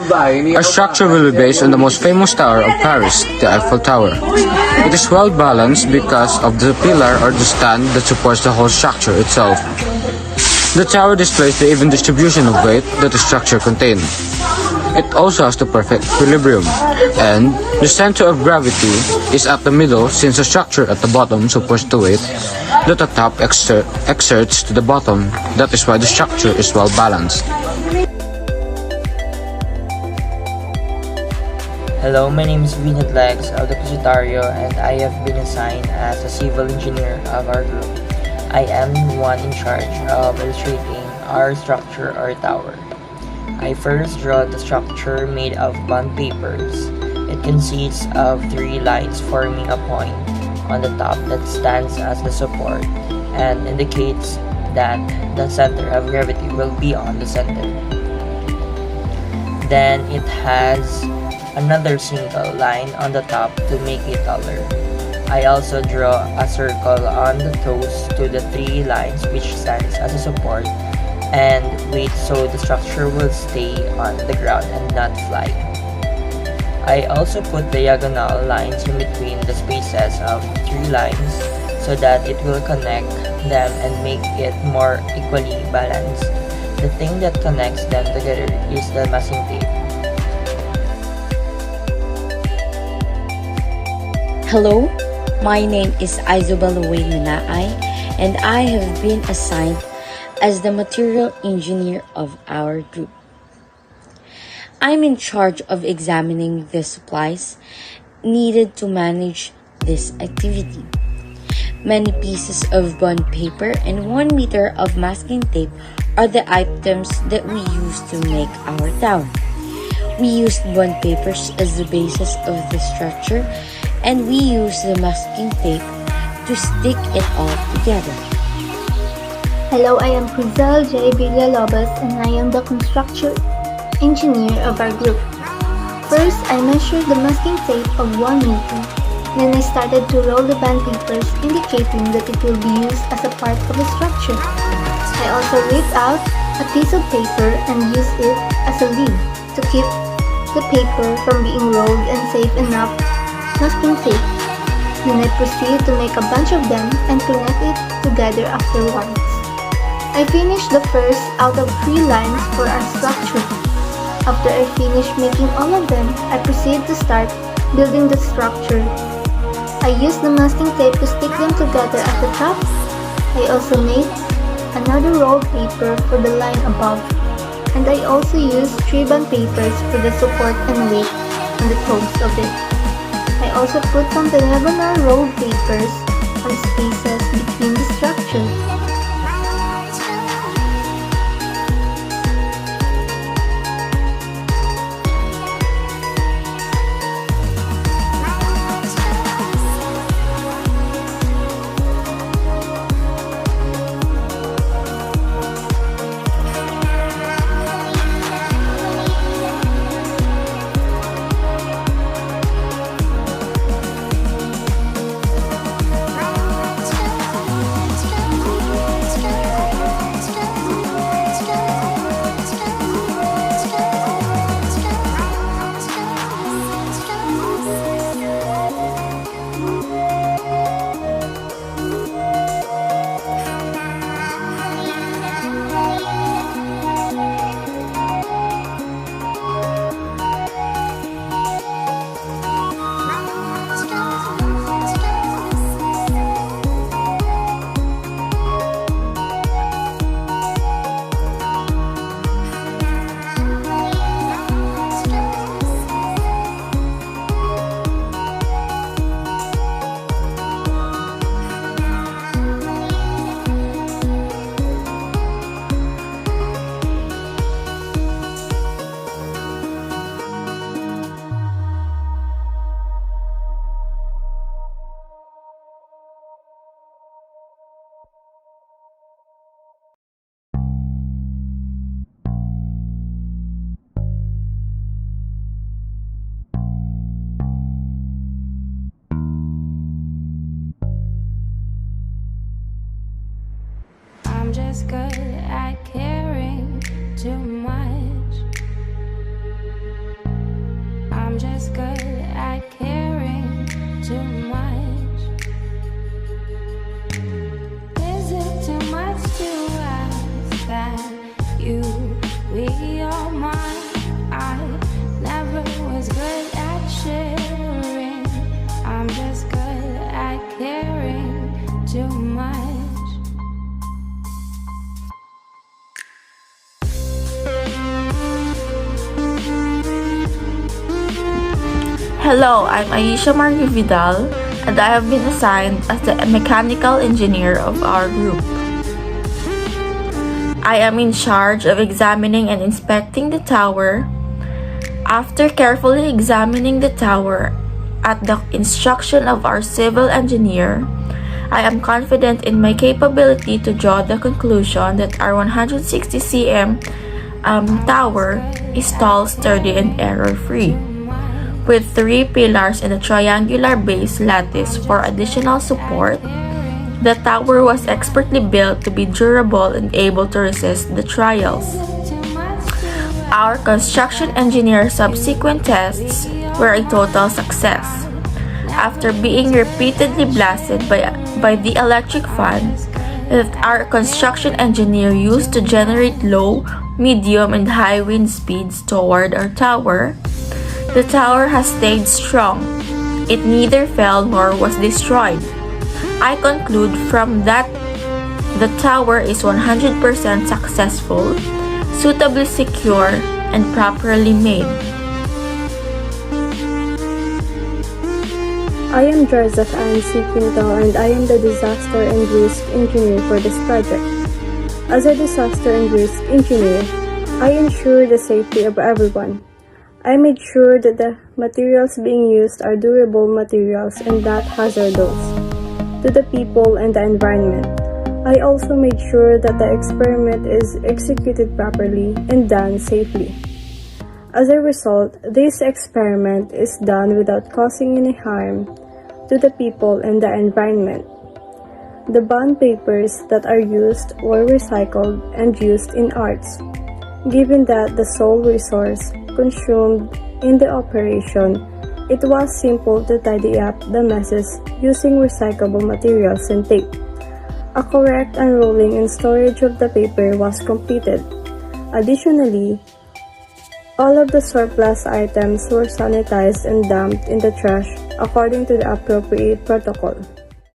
Our structure will be based on the most famous tower of Paris, the Eiffel Tower. It is well balanced because of the pillar or the stand that supports the whole structure itself. The tower displays the even distribution of weight that the structure contains. It also has the perfect equilibrium, and the center of gravity is at the middle since the structure at the bottom supports the weight that the top exerts to the bottom. That is why the structure is well balanced. Hello, my name is Vincent Lex Depositario, and I have been assigned as a civil engineer of our group. I am one in charge of illustrating our structure or tower. I first draw the structure made of bond papers. It consists of 3 lines forming a point on the top that stands as the support and indicates that the center of gravity will be on the center. Then it has another single line on the top to make it taller. I also draw a circle on the toes to the 3 lines which stands as a support and weight so the structure will stay on the ground and not fly. I also put diagonal lines in between the spaces of 3 lines so that it will connect them and make it more equally balanced. The thing that connects them together is the masking tape. Hello, my name is Aizobelle Mana-ay, and I have been assigned as the material engineer of our group. I'm in charge of examining the supplies needed to manage this activity. Many pieces of bond paper and 1 meter of masking tape are the items that we use to make our tower. We used bond papers as the basis of the structure, and we use the masking tape to stick it all together. Hello, I am Khrizel Villalobos, and I am the construction engineer of our group. First, I measured the masking tape of 1 meter. Then I started to roll the band papers, indicating that it will be used as a part of the structure. I also ripped out a piece of paper and used it as a lid to keep the paper from being rolled and save enough masking tape. Then I proceeded to make a bunch of them and connect it together afterwards. I finished the first out of 3 lines for our structure. After I finished making all of them, I proceeded to start building the structure. I used the masking tape to stick them together at the top. I also made another rolled paper for the line above. And I also used 3 bond papers for the support and weight on the toes of it. I also put some diagonal rolled papers on spaces between the structure. I'm just good at caring too much. Hello, I'm Ayeizha Marie Vidal, and I have been assigned as the mechanical engineer of our group. I am in charge of examining and inspecting the tower. After carefully examining the tower at the instruction of our civil engineer, I am confident in my capability to draw the conclusion that our 160 cm tower is tall, sturdy, and error-free. With 3 pillars and a triangular base lattice for additional support, the tower was expertly built to be durable and able to resist the trials. Our construction engineer's subsequent tests were a total success. After being repeatedly blasted by the electric fan that our construction engineer used to generate low, medium, and high wind speeds toward our tower, the tower has stayed strong. It neither fell nor was destroyed. I conclude from that the tower is 100% successful, suitably secure, and properly made. I am Jarzeth Ann Quinto, and I am the Disaster and Risk Engineer for this project. As a disaster and risk engineer, I ensure the safety of everyone. I made sure that the materials being used are durable materials and not hazardous to the people and the environment. I also made sure that the experiment is executed properly and done safely. As a result, this experiment is done without causing any harm to the people and the environment. The bond papers that are used were recycled and used in arts. Given that the sole resource consumed in the operation, it was simple to tidy up the messes using recyclable materials and tape. A correct unrolling and storage of the paper was completed. Additionally, all of the surplus items were sanitized and dumped in the trash according to the appropriate protocol.